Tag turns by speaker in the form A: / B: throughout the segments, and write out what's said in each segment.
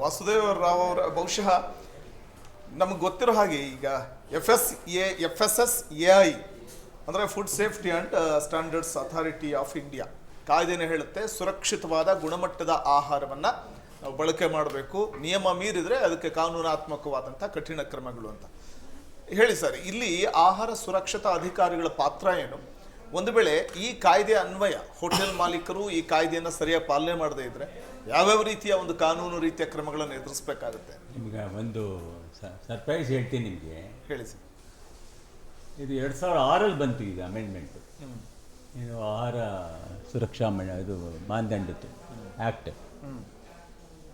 A: ವಾಸುದೇವ ರಾವ್ ಅವರ ಬಹುಶಃ ನಮಗೆ ಗೊತ್ತಿರೋ ಹಾಗೆ ಈಗ F S S A I ಅಂದರೆ food safety and standards authority of India ಕಾಯ್ದೆನೇ ಹೇಳುತ್ತೆ ಸುರಕ್ಷಿತವಾದ ಗುಣಮಟ್ಟದ ಆಹಾರವನ್ನು ನಾವು ಬಳಕೆ ಮಾಡಬೇಕು, ನಿಯಮ ಮೀರಿದರೆ ಅದಕ್ಕೆ ಕಾನೂನಾತ್ಮಕವಾದಂಥ ಕಠಿಣ ಕ್ರಮಗಳು ಅಂತ ಹೇಳಿ ಸರ್. ಇಲ್ಲಿ ಆಹಾರ ಸುರಕ್ಷತಾ ಅಧಿಕಾರಿಗಳ ಪಾತ್ರ ಏನು? ಒಂದು ವೇಳೆ ಈ ಕಾಯ್ದೆ ಅನ್ವಯ ಹೋಟೆಲ್ ಮಾಲೀಕರು ಈ ಕಾಯ್ದೆಯನ್ನು ಸರಿಯಾಗಿ ಪಾಲನೆ ಮಾಡದೇ ಇದ್ರೆ ಯಾವ್ಯಾವ ರೀತಿಯ ಒಂದು ಕಾನೂನು ರೀತಿಯ ಕ್ರಮಗಳನ್ನು ಎದುರಿಸಬೇಕಾಗುತ್ತೆ?
B: ನಿಮ್ಗೆ ಒಂದು ಸರ್ಪ್ರೈಸ್ ಹೇಳ್ತೀನಿ ನಿಮಗೆ,
A: ಹೇಳಿ ಸರ್.
B: ಇದು 2006 ಬಂತು ಈಗ ಅಮೆಂಡ್ಮೆಂಟು, ಇದು ಆಹಾರ ಸುರಕ್ಷಾ ಇದು ಮಾನದಂಡದ್ದು ಆ್ಯಕ್ಟ್.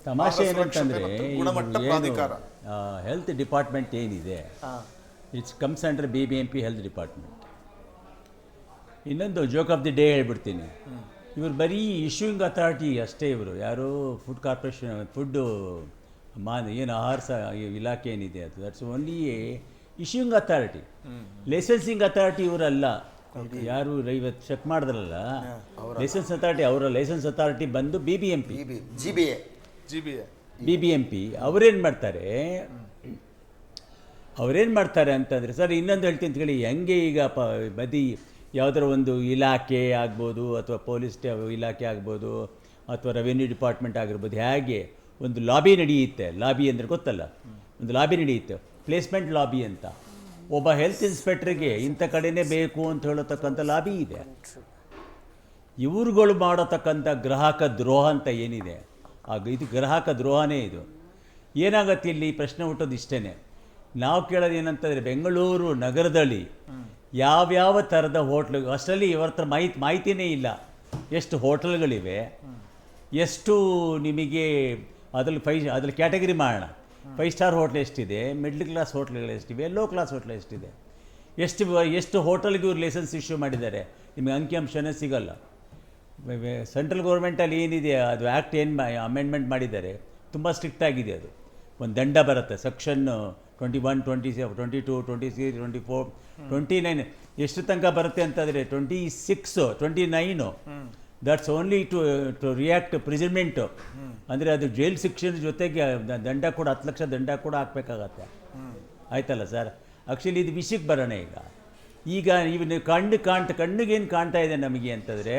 B: ತಮಾಷೆ ಏನಂತಂದರೆ ಹೆಲ್ತ್ ಡಿಪಾರ್ಟ್ಮೆಂಟ್ ಏನಿದೆ it's comes under BBMP health department. ಇನ್ನೊಂದು ಜೋಕ್ ಆಫ್ ದಿ ಡೇ ಹೇಳ್ಬಿಡ್ತೀನಿ, ಇವರು ಬರೀ ಇಶ್ಯೂಯಿಂಗ್ ಅಥಾರಿಟಿ ಅಷ್ಟೇ. ಇವರು ಯಾರು ಫುಡ್ ಕಾರ್ಪೊರೇಷನ್ ಫುಡ್ಡು ಏನು ಆಹಾರ ಇಲಾಖೆ ಏನಿದೆ ಅದು that's only issuing authority. Licensing authority ಇವರಲ್ಲ. ಯಾರು ಇವತ್ತು ಚೆಕ್ ಮಾಡಿದ್ರಲ್ಲ ಲೈಸೆನ್ಸ್ ಅಥಾರಿಟಿ, ಅವರ ಲೈಸೆನ್ಸ್ ಅಥಾರಿಟಿ ಬಂದು BBMP ಅವರೇನು ಮಾಡ್ತಾರೆ ಅಂತಂದರೆ, ಸರ್ ಇನ್ನೊಂದು ಹೇಳ್ತೀನಿ ಅಂತ ಹೇಳಿ, ಹೆಂಗೆ ಈಗ ಬದಿ ಯಾವುದರ ಒಂದು ಇಲಾಖೆ ಆಗ್ಬೋದು ಅಥವಾ ಪೊಲೀಸ್ ಇಲಾಖೆ ಆಗ್ಬೋದು ಅಥವಾ ರೆವೆನ್ಯೂ ಡಿಪಾರ್ಟ್ಮೆಂಟ್ ಆಗಿರ್ಬೋದು, ಹೇಗೆ ಒಂದು ಲಾಬಿ ನಡೆಯುತ್ತೆ, ಲಾಬಿ ಅಂದರೆ ಗೊತ್ತಲ್ಲ, ಒಂದು ಲಾಬಿ ನಡೆಯುತ್ತೆ, ಪ್ಲೇಸ್ಮೆಂಟ್ ಲಾಬಿ ಅಂತ. ಒಬ್ಬ ಹೆಲ್ತ್ ಇನ್ಸ್ಪೆಕ್ಟ್ರಿಗೆ ಇಂಥ ಕಡೆನೇ ಬೇಕು ಅಂತ ಹೇಳತಕ್ಕಂಥ ಲಾಬಿ ಇದೆ. ಇವ್ರುಗಳು ಮಾಡತಕ್ಕಂಥ ಗ್ರಾಹಕ ದ್ರೋಹ ಅಂತ ಏನಿದೆ, ಇದು ಗ್ರಾಹಕ ದ್ರೋಹನೇ. ಇದು ಏನಾಗತ್ತೆ ಇಲ್ಲಿ ಪ್ರಶ್ನೆ ಹುಟ್ಟೋದು ಇಷ್ಟೇ. ನಾವು ಕೇಳೋದು ಏನಂತಂದರೆ, ಬೆಂಗಳೂರು ನಗರದಲ್ಲಿ ಯಾವ್ಯಾವ ಥರದ ಹೋಟ್ಲು, ಅಷ್ಟರಲ್ಲಿ ಇವರ ಹತ್ರ ಮಾಹಿತಿನೇ ಇಲ್ಲ. ಎಷ್ಟು ಹೋಟೆಲ್ಗಳಿವೆ, ಎಷ್ಟು ನಿಮಗೆ ಅದ್ರಲ್ಲಿ ಕ್ಯಾಟಗರಿ ಮಾಡೋಣ. 5 ಸ್ಟಾರ್ ಹೋಟ್ಲ್ ಎಷ್ಟಿದೆ, ಮಿಡ್ಲ್ ಕ್ಲಾಸ್ ಹೋಟ್ಲ್ಗಳು ಎಷ್ಟಿವೆ, ಲೋ ಕ್ಲಾಸ್ ಹೋಟ್ಲ್ ಎಷ್ಟಿದೆ, ಎಷ್ಟು ಹೋಟೆಲ್ಗೆ ಇವ್ರು ಲೈಸೆನ್ಸ್ ಇಶ್ಯೂ ಮಾಡಿದ್ದಾರೆ, ನಿಮಗೆ ಅಂಕಿಅಂಶನೇ ಸಿಗೋಲ್ಲ. ಸೆಂಟ್ರಲ್ ಗೌರ್ಮೆಂಟಲ್ಲಿ ಏನಿದೆ ಅದು ಆ್ಯಕ್ಟ್ ಏನು ಅಮೆಂಡ್ಮೆಂಟ್ ಮಾಡಿದ್ದಾರೆ, ತುಂಬ ಸ್ಟ್ರಿಕ್ಟ್ ಆಗಿದೆ. ಅದು ಒಂದು ದಂಡ ಬರುತ್ತೆ, ಸೆಕ್ಷನ್ 21, 27, 22, 23, 24, 29 ಎಷ್ಟು ತನಕ ಬರುತ್ತೆ ಅಂತಂದರೆ 26, 29 ದಟ್ಸ್ ಓನ್ಲಿ ಟು ರಿಯಾಕ್ಟ್ ಪ್ರಿಸನ್ಮೆಂಟು. ಅಂದರೆ ಅದು ಜೈಲ್ ಶಿಕ್ಷೆನ ಜೊತೆಗೆ ದಂಡ ಕೂಡ 10 ಲಕ್ಷ ದಂಡ ಕೂಡ ಹಾಕಬೇಕಾಗತ್ತೆ. ಆಯ್ತಲ್ಲ ಸರ್. ಆ್ಯಕ್ಚುಲಿ ಇದು ವಿಷಯಕ್ಕೆ ಬರೋಣ. ಈಗ ಇವನು ಕಣ್ಣಿಗೇನು ಕಾಣ್ತಾ ಇದೆ ನಮಗೆ ಅಂತಂದರೆ,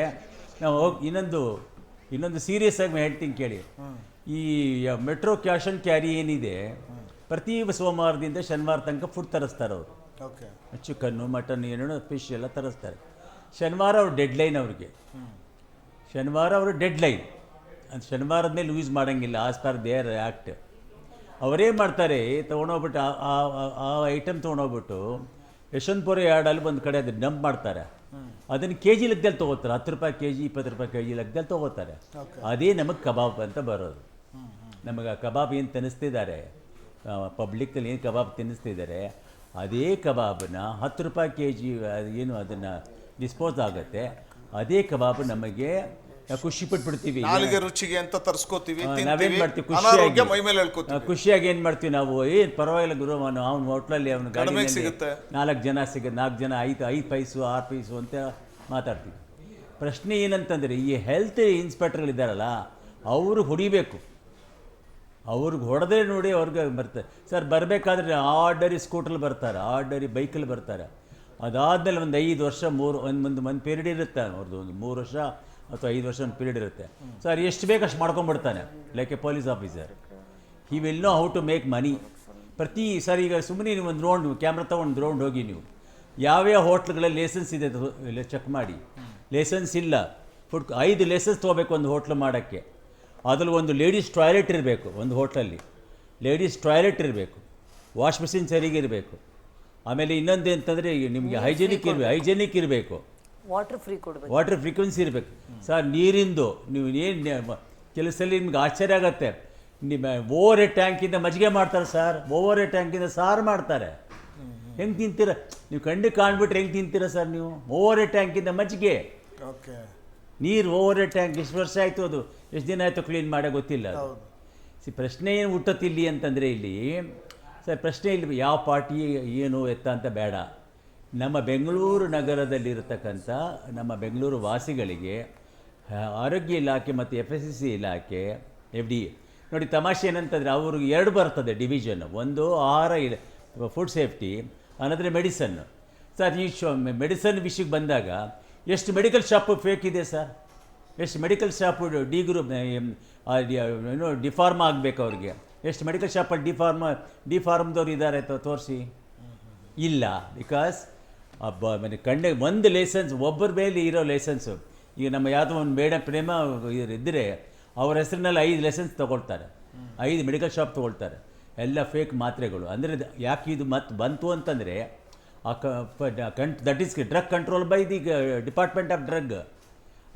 B: ನಾವು ಇನ್ನೊಂದು ಸೀರಿಯಸ್ ಆಗಿ ಹೇಳ್ತೀನಿ ಕೇಳಿ. ಈ ಮೆಟ್ರೋ ಕ್ಯಾಶ್ ಆ್ಯಂಡ್ ಕ್ಯಾರಿ ಏನಿದೆ, ಪ್ರತಿ ಸೋಮವಾರದಿಂದ ಶನಿವಾರ ತನಕ ಫುಡ್ ತರಿಸ್ತಾರೆ ಅವರು. ಚಿಕನ್ನು ಮಟನ್ ಏನೇನೋ ಫಿಶ್ ಎಲ್ಲ ತರಿಸ್ತಾರೆ. ಶನಿವಾರ ಅವ್ರ ಡೆಡ್ಲೈನ್ ಅವ್ರಿಗೆ, ಶನಿವಾರ ಅವರು ಡೆಡ್ಲೈನ್. ಅದು ಶನಿವಾರದ ಮೇಲೆ ಯೂಸ್ ಮಾಡೋಂಗಿಲ್ಲ, ಆಸ್ ಪರ್ ದೇರ್ ಆ್ಯಕ್ಟ್. ಅವರೇನು ಮಾಡ್ತಾರೆ, ತೊಗೊಂಡೋಗ್ಬಿಟ್ಟು ಆ ಐಟಮ್ ತೊಗೊಂಡೋಗ್ಬಿಟ್ಟು ಯಶವಂತಪುರ ಯಾರ್ಡಲ್ಲಿ ಒಂದು ಕಡೆ ಅದು ಡಂಪ್ ಮಾಡ್ತಾರೆ. ಅದನ್ನು KG ಲೆಕ್ಕದಲ್ಲಿ ತೊಗೋತಾರೆ, 10 ರೂಪಾಯಿ KG, 20 ರೂಪಾಯಿ KG ಲೆಕ್ಕದಲ್ಲಿ ತೊಗೋತಾರೆ. ಅದೇ ನಮಗೆ ಕಬಾಬ್ ಅಂತ ಬರೋದು. ನಮಗೆ ಕಬಾಬ್ ಏನು ತಿನ್ನಿಸ್ತಿದ್ದಾರೆ, ಪಬ್ಲಿಕ್ಕಲ್ಲಿ ಏನು ಕಬಾಬ್ ತಿನ್ನಿಸ್ತಿದ್ದಾರೆ, ಅದೇ ಕಬಾಬನ್ನ 10 ರೂಪಾಯಿ KG ಏನು ಅದನ್ನು ಡಿಸ್ಪೋಸ್ ಆಗುತ್ತೆ. ಅದೇ ಕಬಾಬ್ ನಮಗೆ ಖುಷಿ ಪಟ್ಬಿಡ್ತೀವಿ,
A: ರುಚಿಗೆ ಅಂತ ತರಿಸ್ಕೋತೀವಿ.
B: ನಾವೇನು ಮಾಡ್ತೀವಿ, ಖುಷಿಯಾಗಿ ಏನು ಮಾಡ್ತೀವಿ ನಾವು, ಏನು ಪರವಾಗಿಲ್ಲ ಗುರು, ಅವ್ನ ಹೋಟ್ಲಲ್ಲಿ ಅವ್ನ ಗಾಡಿಯಲ್ಲಿ 4 ಜನ ಸಿಗುತ್ತೆ, 4 ಜನ 5 ಪೈಸು 6 ಪೈಸು ಅಂತ ಮಾತಾಡ್ತೀವಿ. ಪ್ರಶ್ನೆ ಏನಂತಂದರೆ, ಈ ಹೆಲ್ತ್ ಇನ್ಸ್ಪೆಕ್ಟರ್ಗಳಿದ್ದಾರಲ್ಲ ಅವರು ಹೊಡಿಬೇಕು. ಅವ್ರಿಗೆ ಹೊಡೆದೇ ನೋಡಿ ಅವ್ರಿಗೆ ಬರ್ತಾರೆ. ಸರ್ ಬರಬೇಕಾದ್ರೆ ಆರ್ಡರಿ ಸ್ಕೂಟ್ರಲ್ಲಿ ಬರ್ತಾರೆ, ಆರ್ಡರಿ ಬೈಕಲ್ಲಿ ಬರ್ತಾರೆ. ಅದಾದಮೇಲೆ ಒಂದು 5 ವರ್ಷ ಒಂದು ಪೀರಿಯಡ್ ಇರುತ್ತೆ ಅವ್ರದ್ದು, ಒಂದು 3 ವರ್ಷ ಅಥವಾ 5 ವರ್ಷ ಒಂದು ಪೀರಿಯಡ್ ಇರುತ್ತೆ. ಸರ್ ಎಷ್ಟು ಬೇಕಷ್ಟು ಮಾಡ್ಕೊಂಡ್ಬಿಡ್ತಾನೆ, like a police officer. He will know how to make money. Sir ಈಗ ಸುಮ್ಮನೆ ನೀವು ಒಂದು ರೌಂಡ್ ಕ್ಯಾಮ್ರಾ ತೊಗೊಂಡು ರೌಂಡ್ ಹೋಗಿ, ನೀವು ಯಾವ್ಯಾವ ಹೋಟ್ಲ್ಗಳಲ್ಲಿ ಲೈಸೆನ್ಸ್ ಇದೆ ಚೆಕ್ ಮಾಡಿ. ಲೈಸೆನ್ಸ್ ಇಲ್ಲ, 5 ಲೈಸೆನ್ಸ್ ತೊಗೋಬೇಕು ಒಂದು ಹೋಟ್ಲ್ ಮಾಡೋಕ್ಕೆ. ಅದರಲ್ಲಿ ಒಂದು ಲೇಡೀಸ್ ಟಾಯ್ಲೆಟ್ ಇರಬೇಕು, ಒಂದು ಹೋಟ್ಲಲ್ಲಿ ಲೇಡೀಸ್ ಟಾಯ್ಲೆಟ್ ಇರಬೇಕು, ವಾಶ್ ಮಿಷಿನ್ ಸರಿಗಿರಬೇಕು. ಆಮೇಲೆ ಇನ್ನೊಂದು ಅಂತಂದರೆ ನಿಮಗೆ ಹೈಜೆನಿಕ್ ಇರಬೇಕು, ವಾಟರ್ ಫ್ರೀಕ್ವೆನ್ಸಿ ಇರಬೇಕು. ಸರ್ ನೀರಿಂದು ನೀವು ಏನು ಕೆಲವು ಸಲ ನಿಮ್ಗೆ ಆಶ್ಚರ್ಯ ಆಗುತ್ತೆ, ನಿಮ್ಮ ಓವರ್ ಹೆಡ್ ಟ್ಯಾಂಕಿಂದ ಮಜ್ಜಿಗೆ ಮಾಡ್ತಾರೆ ಸರ್, ಓವರ್ ಹೆಡ್ ಟ್ಯಾಂಕಿಂದ ಸಾರು ಮಾಡ್ತಾರೆ. ಹೆಂಗೆ ತಿಂತೀರ ನೀವು? ಕಾಣ್ಬಿಟ್ರೆ ಹೆಂಗೆ ತಿಂತೀರ ಸರ್ ನೀವು? ಓವರ್ ಹೆಡ್ ಟ್ಯಾಂಕಿಂದ ಮಜ್ಜಿಗೆ, ನೀರು ಓವರ್ ಹೆಡ್ ಟ್ಯಾಂಕ್ ಎಷ್ಟು ವರ್ಷ ಆಯಿತು, ಅದು ಎಷ್ಟು ದಿನ ಆಯಿತು ಕ್ಲೀನ್ ಮಾಡೋ ಗೊತ್ತಿಲ್ಲ. ಪ್ರಶ್ನೆ ಏನು ಹುಟ್ಟತ್ತಿಲ್ಲಿ ಅಂತಂದರೆ, ಇಲ್ಲಿ ಸರ್ ಪ್ರಶ್ನೆ ಇಲ್ಲಿ ಯಾವ ಪಾರ್ಟಿ ಏನು ಎತ್ತ ಅಂತ ಬೇಡ. ನಮ್ಮ ಬೆಂಗಳೂರು ನಗರದಲ್ಲಿರತಕ್ಕಂಥ ನಮ್ಮ ಬೆಂಗಳೂರು ವಾಸಿಗಳಿಗೆ ಆರೋಗ್ಯ ಇಲಾಖೆ ಮತ್ತು FSSC ಇಲಾಖೆ, FD ನೋಡಿ ತಮಾಷೆ ಏನಂತಂದರೆ ಅವ್ರಿಗೆ 2 ಬರ್ತದೆ ಡಿವಿಷನ್, ಒಂದು ಆಹಾರ ಫುಡ್ ಸೇಫ್ಟಿ, ಅನ್ನೋದ್ರೆ ಮೆಡಿಸನ್. ಸರ್ ಈ ಮೆಡಿಸನ್ ವಿಷಯಕ್ಕೆ ಬಂದಾಗ ಎಷ್ಟು ಮೆಡಿಕಲ್ ಶಾಪು ಫೇಕ್ ಇದೆ ಸರ್, ಎಷ್ಟು ಮೆಡಿಕಲ್ ಶಾಪು ಏನೋ ಡಿಫಾರ್ಮ್ ಆಗಬೇಕು ಅವ್ರಿಗೆ, ಎಷ್ಟು ಮೆಡಿಕಲ್ ಶಾಪಲ್ಲಿ ಡಿಫಾರ್ಮ್ದವ್ರು ಇದ್ದಾರೆ ತೋರಿಸಿ. ಇಲ್ಲ, ಬಿಕಾಸ್ ಕಣ್ಣಿಗೆ ಒಂದು ಲೈಸೆನ್ಸ್, ಒಬ್ಬರ ಮೇಲೆ ಇರೋ ಲೈಸೆನ್ಸು. ಈಗ ನಮ್ಮ ಯಾವುದೋ ಒಂದು ಪ್ರೇಮ ಇದ್ದರೆ ಅವ್ರ ಹೆಸರಿನಲ್ಲಿ 5 ಲೈಸೆನ್ಸ್ ತೊಗೊಳ್ತಾರೆ, 5 ಮೆಡಿಕಲ್ ಶಾಪ್ ತೊಗೊಳ್ತಾರೆ, ಎಲ್ಲ ಫೇಕ್ ಮಾತ್ರೆಗಳು. ಅಂದರೆ ಯಾಕೆ ಇದು ಮತ್ತೆ ಬಂತು ಅಂತಂದರೆ that is drug control by the department of drug,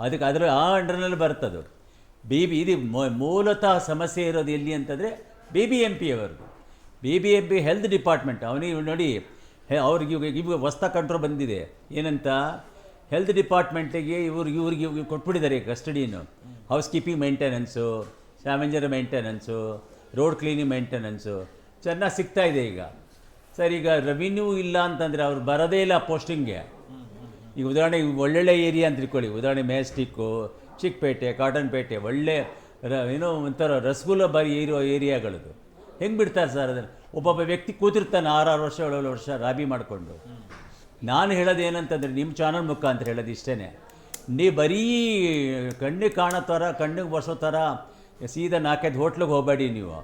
B: ಅದಕ್ಕೆ ಅದರ ಅಂಡರ್ನಲ್ಲಿ ಬರ್ತದು. ಇದು ಮೂಲತಃ ಸಮಸ್ಯೆ ಇರೋದು ಎಲ್ಲಿ ಅಂತಂದರೆ BBMP ಅವ್ರದ್ದು. BBMP ಹೆಲ್ತ್ ಡಿಪಾರ್ಟ್ಮೆಂಟ್, ಅವನಿಗೆ ನೋಡಿ ಅವ್ರಿಗೆ ಇವಾಗ ಹೊಸ ಕಂಟ್ರೋಲ್ ಬಂದಿದೆ. ಏನಂತ ಹೆಲ್ತ್ ಡಿಪಾರ್ಟ್ಮೆಂಟಿಗೆ ಇವ್ರಿಗೆ ಕೊಟ್ಬಿಟ್ಟಿದ್ದಾರೆ ಕಸ್ಟಡಿಯನ್ನು. House keeping maintenance, scavenger maintenance, road cleaning maintenance ಚೆನ್ನಾಗಿ ಸಿಗ್ತಾ ಇದೆ ಈಗ. ಸರ್ ಈಗ ರೆವಿನ್ಯೂ ಇಲ್ಲ ಅಂತಂದರೆ ಅವ್ರು ಬರೋದೇ ಇಲ್ಲ ಪೋಸ್ಟಿಂಗ್ಗೆ. ಈಗ ಉದಾಹರಣೆಗೆ ಒಳ್ಳೊಳ್ಳೆ ಏರಿಯಾ ಅಂತ ತಿಳ್ಕೊಳ್ಳಿ, ಉದಾಹರಣೆ ಮೆಜೆಸ್ಟಿಕ್ಕು, ಚಿಕ್ಕಪೇಟೆ, ಕಾಟನ್ಪೇಟೆ, ಒಳ್ಳೆ ಏನೋ ಒಂಥರ ರಸಗುಲ್ಲ ಬಾರಿ ಇರೋ ಏರಿಯಾಗಳದು. ಹೆಂಗೆ ಬಿಡ್ತಾರೆ ಸರ್ ಅದನ್ನು? ಒಬ್ಬೊಬ್ಬ ವ್ಯಕ್ತಿ ಕೂತಿರ್ತಾನೆ 6 ವರ್ಷ 7 ವರ್ಷ ರಾಬಿ ಮಾಡಿಕೊಂಡು. ನಾನು ಹೇಳೋದು ಏನಂತಂದರೆ ನಿಮ್ಮ ಚಾನಲ್ ಮುಖಾಂತರ ಹೇಳೋದು ಇಷ್ಟೇ, ನೀವು ಬರೀ ಕಣ್ಣಿಗೆ ಕಾಣೋ ಥರ, ಕಣ್ಣಿಗೆ ಬರ್ಸೋ ಥರ ಸೀದಾ 4-5 ಹೋಟ್ಲಿಗೆ ಹೋಗಬೇಡಿ. ನೀವು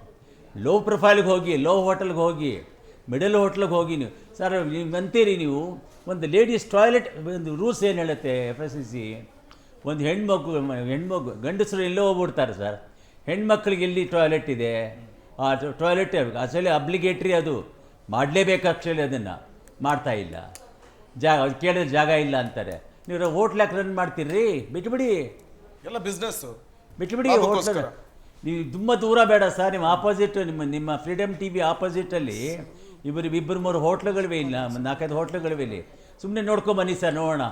B: ಲೋ ಪ್ರೊಫೈಲ್ಗೆ ಹೋಗಿ, ಲೋ ಹೋಟೆಲ್ಗೆ ಹೋಗಿ, ಮಿಡಲ್ ಹೋಟ್ಲಿಗೆ ಹೋಗಿ. ನೀವು ಸರ್ ನೀವು ಅಂತೀರಿ, ನೀವು ಒಂದು ಲೇಡೀಸ್ ಟಾಯ್ಲೆಟ್ ಒಂದು ರೂಲ್ಸ್ ಏನು ಹೇಳುತ್ತೆ FSCC, ಒಂದು ಹೆಣ್ಮಗು ಗಂಡಸರು ಎಲ್ಲೋ ಹೋಗ್ಬಿಡ್ತಾರೆ ಸರ್, ಹೆಣ್ಮಕ್ಳಿಗೆ ಎಲ್ಲಿ ಟಾಯ್ಲೆಟ್ ಇದೆ? ಆ ಟಾಯ್ಲೆಟ್ ಆಕ್ಚುಲಿ ಅಬ್ಲಿಗೇಟ್ರಿ, ಅದು ಮಾಡಲೇಬೇಕು. ಆ್ಯಕ್ಚುಲಿ ಅದನ್ನು ಮಾಡ್ತಾ ಇಲ್ಲ, ಕೇಳಿದ್ರೆ ಜಾಗ ಇಲ್ಲ ಅಂತಾರೆ. ನೀವು ಹೋಟ್ಲ್ ಯಾಕೆ ರನ್ ಮಾಡ್ತೀರಿ? ಬಿಟ್ಬಿಡಿ,
A: ಎಲ್ಲ ಬಿಸ್ನೆಸ್ಸು
B: ಬಿಟ್ಬಿಡಿ ಹೋಟ್ಲ್. ನೀವು ತುಂಬ ದೂರ ಬೇಡ ಸರ್, ನಿಮ್ಮ ಆಪೋಸಿಟ್, ನಿಮ್ಮ ಫ್ರೀಡಮ್ TV ಆಪೋಸಿಟಲ್ಲಿ ಇಬ್ಬರು 3 ಹೋಟ್ಲುಗಳಿವೆ, ಇಲ್ಲ 4-5 ಹೋಟ್ಲುಗಳಿವೆ ಇಲ್ಲಿ. ಸುಮ್ಮನೆ ನೋಡ್ಕೊಂಬನ್ನಿ ಸರ್, ನೋಡೋಣ.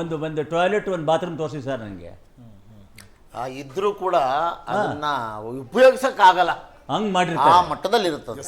B: ಒಂದು ಟಾಯ್ಲೆಟ್, ಒಂದು ಬಾತ್ರೂಮ್ ತೋರಿಸಿ ಸರ್ ನನಗೆ.
C: ಇದ್ರೂ ಕೂಡ ಅದನ್ನ ಉಪಯೋಗಿಸಕ್ಕಾಗಲ್ಲ,
B: ಹಂಗೆ ಮಾಡಿರ್ತಾರೆ,
C: ಆ ಮಟ್ಟದಲ್ಲಿ ಇರ್ತದೆ.